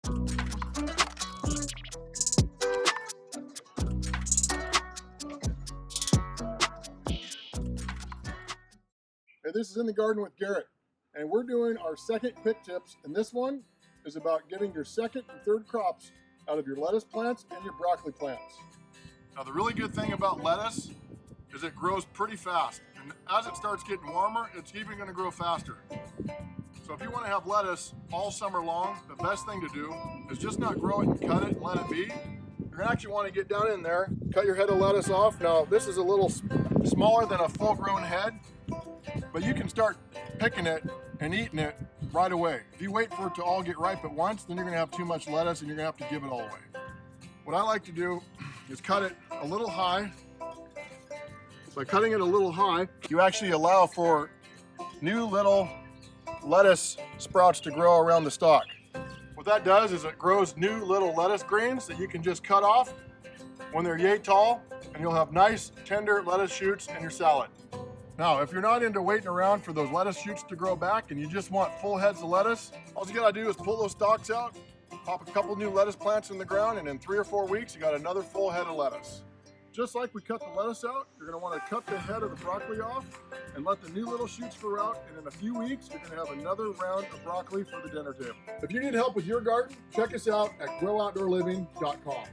Hey, this is In the Garden with Garrett, and we're doing our second pick tips, and this one is about getting your second and third crops out of your lettuce plants and your broccoli plants. Now, the really good thing about lettuce is it grows pretty fast, and as it starts getting warmer, it's even going to grow faster. So if you want to have lettuce all summer long, the best thing to do is just not grow it and cut it and let it be. You're going to actually want to get down in there, cut your head of lettuce off. Now, this is a little smaller than a full-grown head, but you can start picking it and eating it right away. If you wait for it to all get ripe at once, then you're going to have too much lettuce and you're going to have to give it all away. What I like to do is cut it a little high. By cutting it a little high, you actually allow for new little lettuce sprouts to grow around the stalk. What that does is it grows new little lettuce greens that you can just cut off when they're yay tall, and you'll have nice, tender lettuce shoots in your salad. Now, if you're not into waiting around for those lettuce shoots to grow back and you just want full heads of lettuce, all you gotta do is pull those stalks out, pop a couple new lettuce plants in the ground, and in 3 or 4 weeks, you got another full head of lettuce. Just like we cut the lettuce out, you're gonna wanna cut the head of the broccoli off and let the new little shoots grow out, and in a few weeks, you're gonna have another round of broccoli for the dinner table. If you need help with your garden, check us out at growoutdoorliving.com.